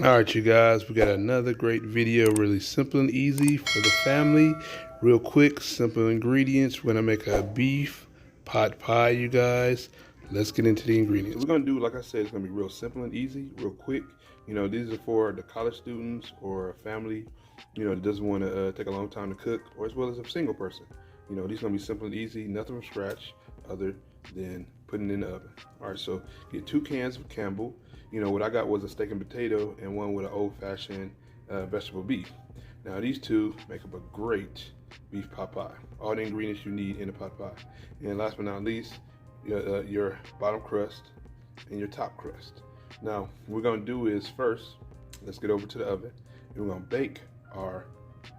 Alright, you guys, we got another great video, really simple and easy for the family. Real quick, simple ingredients. We're gonna make a beef pot pie, you guys. Let's get into the ingredients. We're gonna do, like I said, it's gonna be real simple and easy, real quick. You know, these are for the college students or a family, you know, that doesn't want to take a long time to cook, or as well as a single person. You know, these are gonna be simple and easy, nothing from scratch other than putting it in the oven. All right, so get 2 cans of Campbell. You know, what I got was a steak and potato and one with an old-fashioned vegetable beef. Now, these two make up a great beef pot pie. All the ingredients you need in a pot pie. And last but not least, your bottom crust and your top crust. Now, what we're gonna do is first, let's get over to the oven. And we're gonna bake our,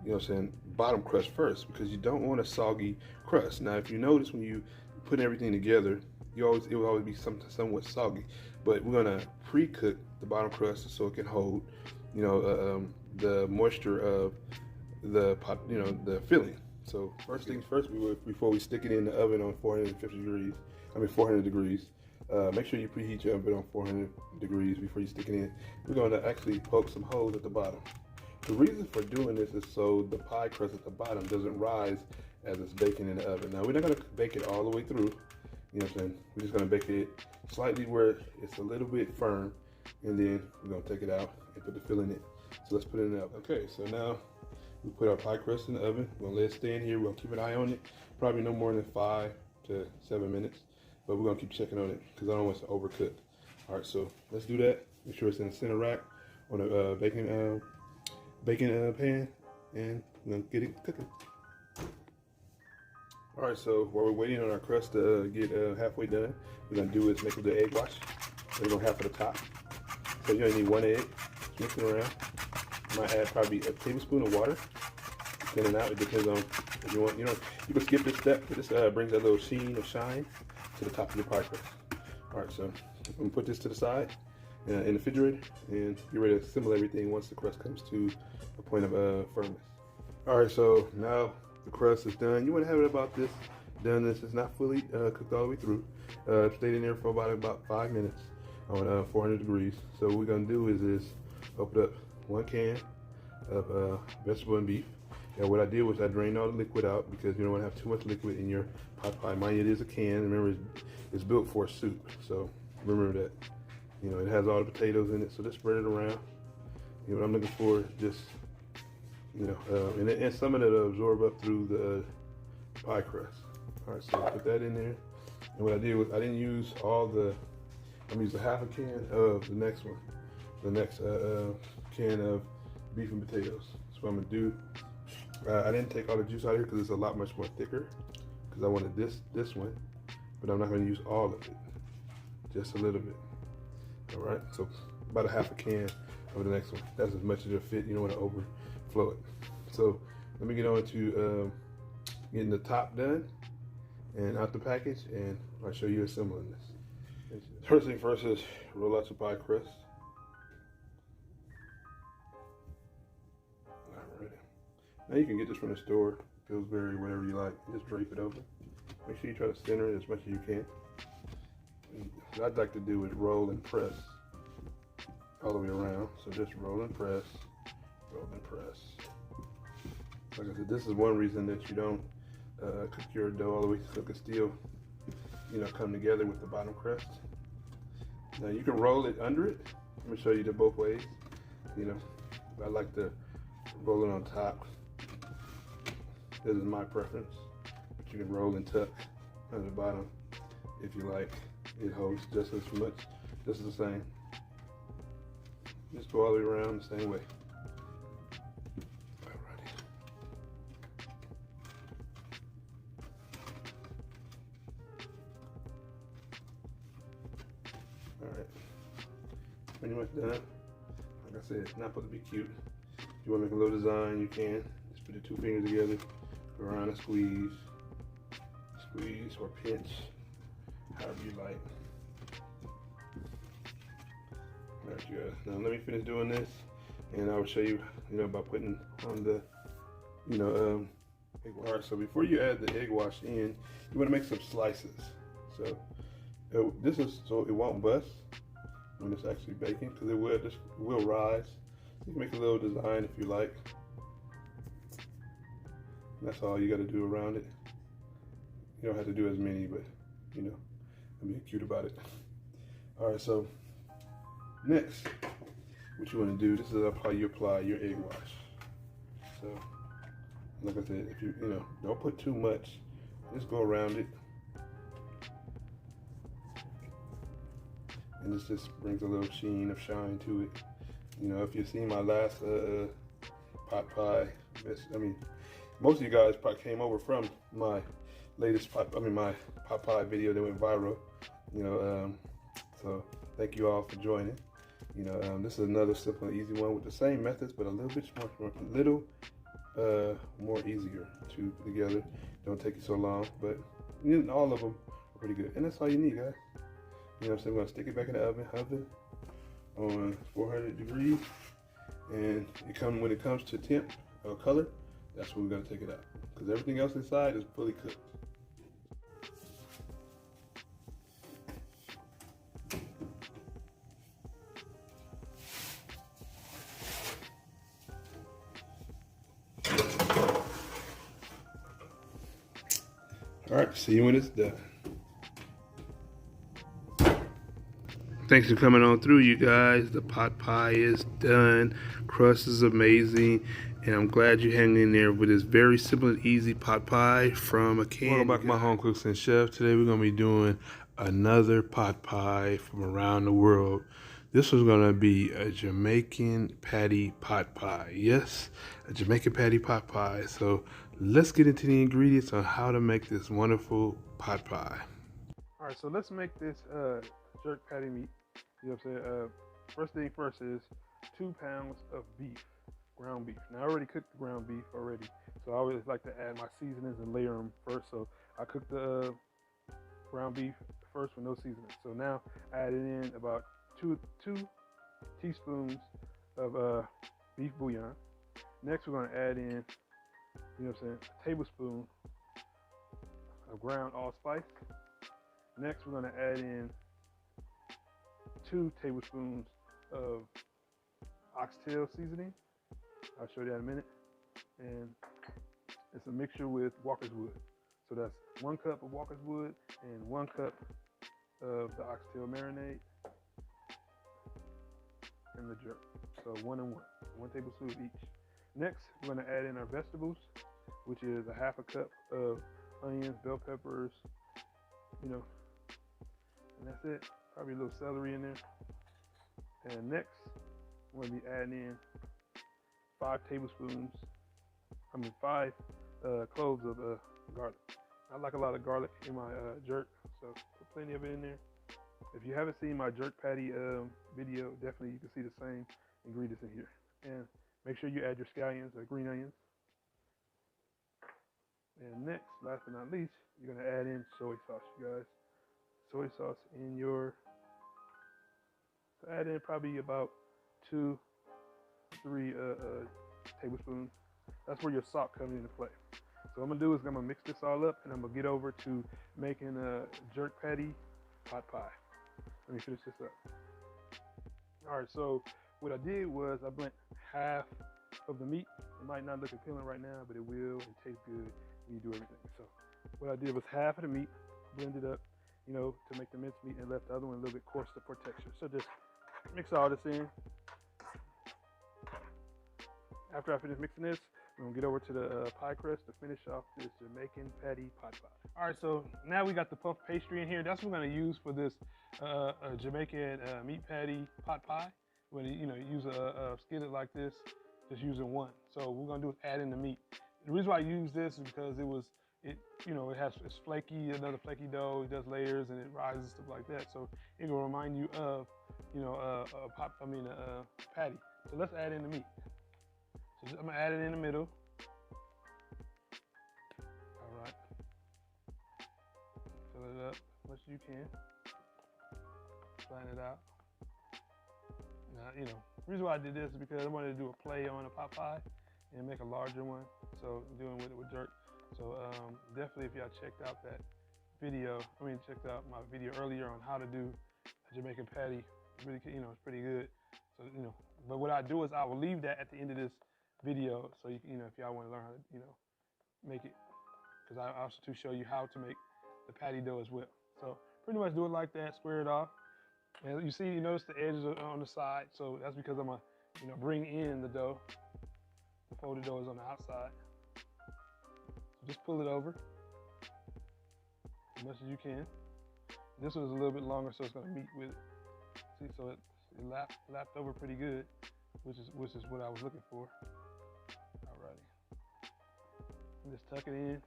you know what I'm saying, bottom crust first, because you don't want a soggy crust. Now, if you notice when you put everything together, it will always be somewhat soggy. But we're gonna pre-cook the bottom crust so it can hold, you know, the moisture of the pot, you know, the filling. So first things first, before we stick it in the oven on 400 degrees, make sure you preheat your oven on 400 degrees before you stick it in. We're gonna actually poke some holes at the bottom. The reason for doing this is so the pie crust at the bottom doesn't rise as it's baking in the oven. Now, we're not gonna bake it all the way through. You know what I'm saying? We're just gonna bake it slightly where it's a little bit firm, and then we're gonna take it out and put the filling in. So let's put it in the oven. Okay, so now we put our pie crust in the oven. We're gonna let it stay in here. We're gonna keep an eye on it. Probably no more than 5 to 7 minutes, but we're gonna keep checking on it because I don't want it to overcook. All right, so let's do that. Make sure it's in the center rack on a baking pan, and we're gonna get it cooking. All right, so while we're waiting on our crust to get halfway done, we're gonna do is make the egg wash. We're gonna have for the top. So you only need 1 egg. Mix it around. You might add probably a tablespoon of water. In and out, it depends on if you want. You know, you can skip this step. This brings that little sheen or shine to the top of your pie crust. All right, so I'm gonna put this to the side in the refrigerator and get ready to assemble everything once the crust comes to a point of firmness. All right, so now the crust is done. You want to have it about this done. This is not fully cooked all the way through. Stayed in there for about 5 minutes on 400 degrees. So what we're gonna do is open up 1 can of vegetable and beef. And what I did was I drained all the liquid out because you don't want to have too much liquid in your pot pie. Mind you, it is a can. Remember, it's built for a soup. So remember that. You know, it has all the potatoes in it. So just spread it around. You know what I'm looking for? Just, you know, and some of it will absorb up through the pie crust. All right, so put that in there. And what I did was I didn't use all the, I'm gonna use a half a can of the next one. The next can of beef and potatoes. That's what I'm gonna do. I didn't take all the juice out of here because it's a lot much more thicker. Because I wanted this one, but I'm not gonna use all of it. Just a little bit. All right, so about a half a can of the next one. That's as much as it'll fit. You don't want to overflow it. So let me get on to getting the top done and out the package, and I'll show you assembling this. First thing first is roll out your pie crust. Alright. Now you can get this from the store, Pillsbury, whatever you like. Just drape it over. Make sure you try to center it as much as you can. What I'd like to do is roll and press all the way around. So just roll and press, roll and press. Like I said, this is one reason that you don't cook your dough all the way so it can still, you know, come together with the bottom crust. Now you can roll it under it. Let me show you the both ways. You know, I like to roll it on top. This is my preference. But you can roll and tuck on the bottom if you like. It holds just as much, just the same. Just go all the way around the same way. Alrighty. Alright. Pretty much done. Like I said, it's not supposed to be cute. If you want to make a little design, you can. Just put the 2 fingers together, go around and squeeze. Squeeze or pinch, however you like. Alright, you guys. Now let me finish doing this, and I will show you, you know, about putting on the, you know, egg wash. Alright, so before you add the egg wash in, you want to make some slices. So this is so it won't bust. when it's actually baking, because it will rise. You can make a little design if you like. That's all you got to do around it. You don't have to do as many, but you know, I'm being cute about it. All right, so next, what you want to do, this is how you apply your egg wash. So, like I said, if you don't put too much, just go around it. And this just brings a little sheen of shine to it. You know, if you've seen my last pot pie, most of you guys probably came over from my latest my pot pie video that went viral. You know, so thank you all for joining. You know, this is another simple and easy one with the same methods, but a little bit more easier to put together. Don't take you so long, but all of them are pretty good. And that's all you need, guys. You know what I'm saying? We're gonna stick it back in the oven on 400 degrees, and when it comes to temp or color, that's when we're gonna take it out, because everything else inside is fully cooked. All right, see you when it's done. Thanks for coming on through, you guys. The pot pie is done. Crust is amazing, and I'm glad you hang in there with this very simple and easy pot pie from a can. Welcome back to my Home Cooks and Chef. Today we're gonna be doing another pot pie from around the world. This was gonna be a Jamaican patty pot pie. Yes, a Jamaican patty pot pie. So let's get into the ingredients on how to make this wonderful pot pie. All right, so let's make this jerk patty meat. You know what I'm saying? First thing first is 2 pounds of beef, ground beef. Now I already cooked the ground beef already, so I always like to add my seasonings and layer them first. So I cooked the ground beef first with no seasoning. So now I added in about two teaspoons of beef bouillon. Next we're gonna add in, you know what I'm saying, a tablespoon of ground allspice. Next we're gonna add in 2 tablespoons of oxtail seasoning. I'll show you that in a minute. And it's a mixture with Walker's Wood. So that's 1 cup of Walker's Wood and 1 cup of the oxtail marinade and the jerk. So 1 and 1 tablespoon of each. Next, we're gonna add in our vegetables, which is a 1/2 cup of onions, bell peppers, and that's it. Probably a little celery in there. And next, I'm gonna be adding in 5 cloves of garlic. I like a lot of garlic in my jerk, so put plenty of it in there. If you haven't seen my jerk patty video, definitely you can see the same ingredients in here. And make sure you add your scallions or green onions. And next, last but not least, you're gonna add in soy sauce, you guys. Soy sauce in your, so add in probably about 2-3 tablespoons. That's where your salt comes into play. So what I'm gonna do is I'm gonna mix this all up, and I'm gonna get over to making a jerk patty pot pie. Let me finish this up. All right, so what I did was I blended half of the meat. It might not look appealing right now, but it will and taste good when you do everything. So what I did was half of the meat, blended up, to make the minced meat, and left the other one a little bit coarser for texture. So just mix all this in. After I finish mixing this, we're gonna get over to the pie crust to finish off this Jamaican patty pot pie. All right, so now we got the puff pastry in here. That's what we're gonna use for this Jamaican meat patty pot pie. When you use a skillet like this, just using one. So what we're gonna do is add in the meat. The reason why I use this is because it's flaky, another flaky dough. It does layers and it rises, stuff like that. So it will remind you of, a patty. So let's add in the meat. So I'm gonna add it in the middle. All right. Fill it up as much as you can. Flatten it out. Now, the reason why I did this is because I wanted to do a play on a pot pie and make a larger one. So I'm doing with jerk. So definitely, if y'all checked out that video, checked out my video earlier on how to do a Jamaican patty It's really, it's pretty good. So, but what I do is I will leave that at the end of this video, so if y'all want to learn how to, make it, because I also to show you how to make the patty dough as well. So pretty much do it like that, square it off. And you notice the edges are on the side, so that's because I'm gonna, bring in the dough. The folded dough is on the outside. So just pull it over as much as you can. This one is a little bit longer, so it's gonna meet with it. See, so it lapped over pretty good, which is what I was looking for. Alrighty. And just tuck it in.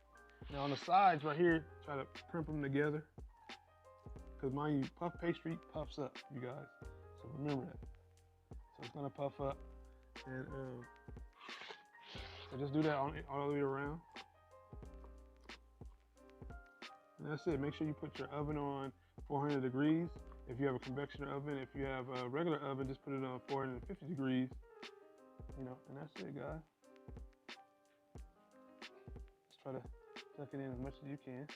Now on the sides right here, try to crimp them together. Because mind you, puff pastry puffs up, you guys. So remember that. So it's gonna puff up, and so just do that all the way around. And that's it. Make sure you put your oven on 400 degrees. If you have a convection oven, if you have a regular oven, just put it on 450 degrees. And that's it, guys. Just try to tuck it in as much as you can.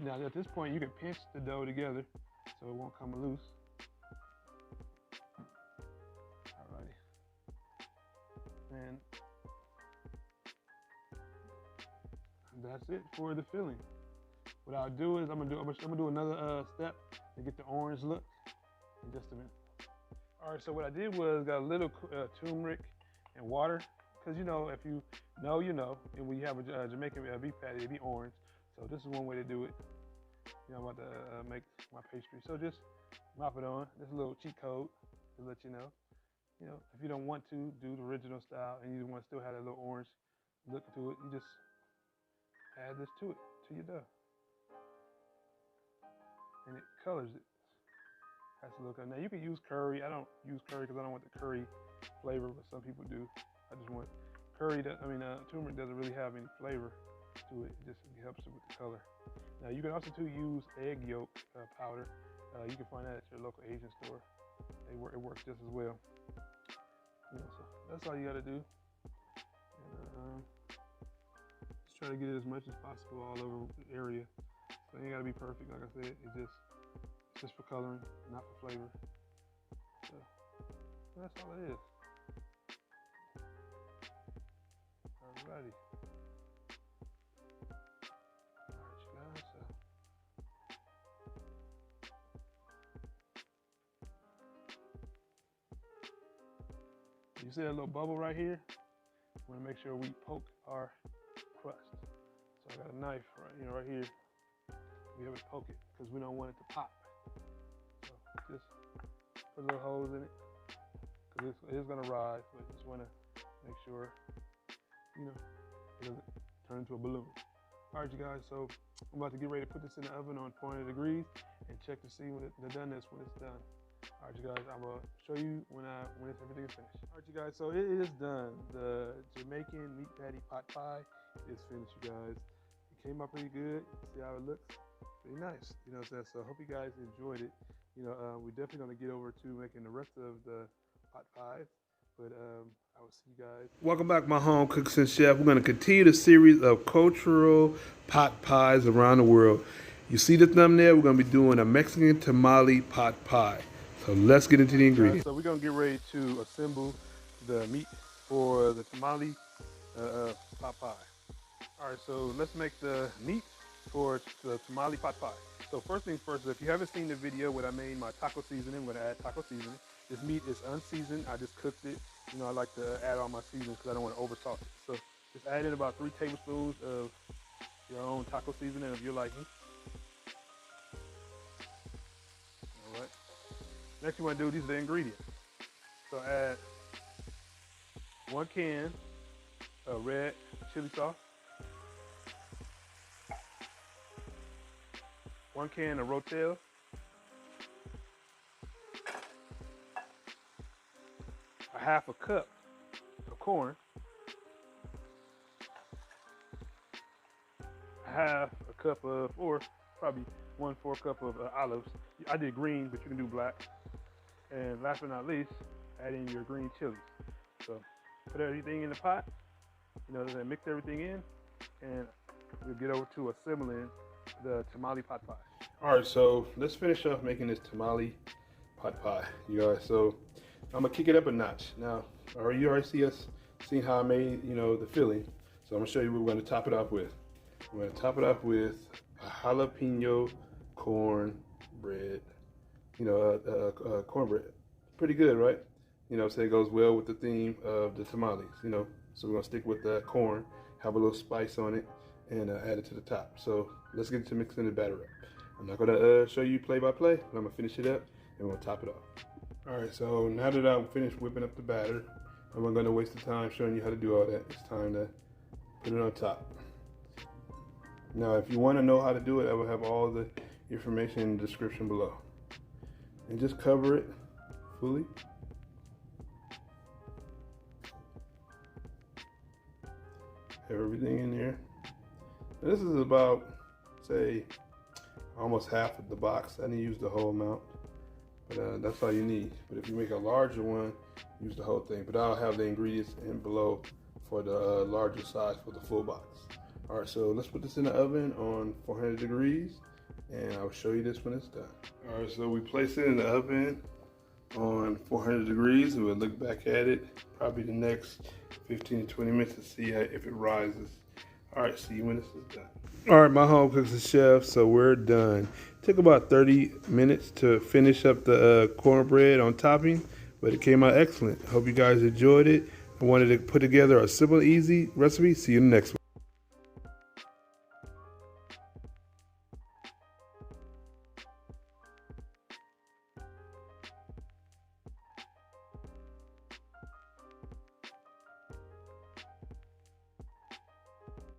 Now at this point, you can pinch the dough together so it won't come loose. Alrighty. And that's it for the filling. What I'll do is I'm gonna do another step to get the orange look in just a minute. All right, so what I did was got a little turmeric and water, because if you know, and when you have a Jamaican beef patty, it'd be orange. So this is one way to do it. I'm about to make my pastry. So just mop it on. This is a little cheat code to let you know. If you don't want to do the original style and you want to still have that little orange look to it, you just add this to your dough. And it colors it. Has to look. Now you can use curry. I don't use curry because I don't want the curry flavor, but some people do. I just want curry. Turmeric doesn't really have any flavor to it. It just helps it with the color. Now you can also use egg yolk powder. You can find that at your local Asian store. It works just as well. So that's all you got to do. And, just try to get it as much as possible all over the area. So it ain't got to be perfect, like I said. It's just for coloring, not for flavor. So that's all it is. Alrighty. Alright, you guys. You see that little bubble right here? We want to make sure we poke our crust. So I got a knife right here. We have to poke it because we don't want it to pop. So just put little holes in it because it is going to rise, but just want to make sure, it doesn't turn into a balloon. All right, you guys, so I'm about to get ready to put this in the oven on 400 degrees and check to see when it's done. All right, you guys, I'm going to show you when everything is finished. All right, you guys, so it is done. The Jamaican meat patty pot pie is finished, you guys. It came out pretty good. See how it looks? Pretty nice, so I hope you guys enjoyed it. We're definitely going to get over to making the rest of the pot pies, but I will see you guys. Welcome back, my home cooks and chef. We're going to continue the series of cultural pot pies around the world. You see the thumbnail? We're going to be doing a Mexican tamale pot pie. So let's get into the ingredients. So we're going to get ready to assemble the meat for the tamale pot pie. All right, so let's make the meat for the tamale pot pie. So first things first, if you haven't seen the video where I made my taco seasoning, I'm going to add taco seasoning. This meat is unseasoned. I just cooked it. I like to add all my seasonings because I don't want to over salt it. So just add in about 3 tablespoons of your own taco seasoning of your liking. All right. Next you want to do, these are the ingredients. So add 1 can of red chili sauce, 1 can of Rotel, a 1/2 cup of corn, 1/2 cup of, or probably 1/4 cup of olives. I did green, but you can do black. And last but not least, add in your green chilies. So put everything in the pot, mix everything in, and we'll get over to assembling the tamale pot pie. All right, so let's finish off making this tamale pot pie, you guys. So I'm gonna kick it up a notch. Now, you already seen how I made, the filling. So I'm gonna show you what we're gonna top it off with. We're gonna top it off with a jalapeno corn bread. Cornbread. Pretty good, right? So it goes well with the theme of the tamales, So we're gonna stick with the corn, have a little spice on it, and add it to the top. So let's get to mixing the batter up. I'm not gonna show you play by play, but I'm gonna finish it up and we'll top it off. All right, so now that I'm finished whipping up the batter, I'm not gonna waste the time showing you how to do all that. It's time to put it on top. Now, if you wanna know how to do it, I will have all the information in the description below. And just cover it fully. Have everything in there. And this is about, say, almost half of the box. I didn't use the whole amount, but that's all you need. But if you make a larger one, use the whole thing. But I'll have the ingredients in below for the larger size for the full box. All right, so let's put this in the oven on 400 degrees, and I'll show you this when it's done. All right, so we place it in the oven on 400 degrees, and we'll look back at it probably the next 15 to 20 minutes to see if it rises. All right, see you when this is done. All right, my home cook's the chef, so we're done. Took about 30 minutes to finish up the cornbread on topping, but it came out excellent. Hope you guys enjoyed it. I wanted to put together a simple, easy recipe. See you in the next one.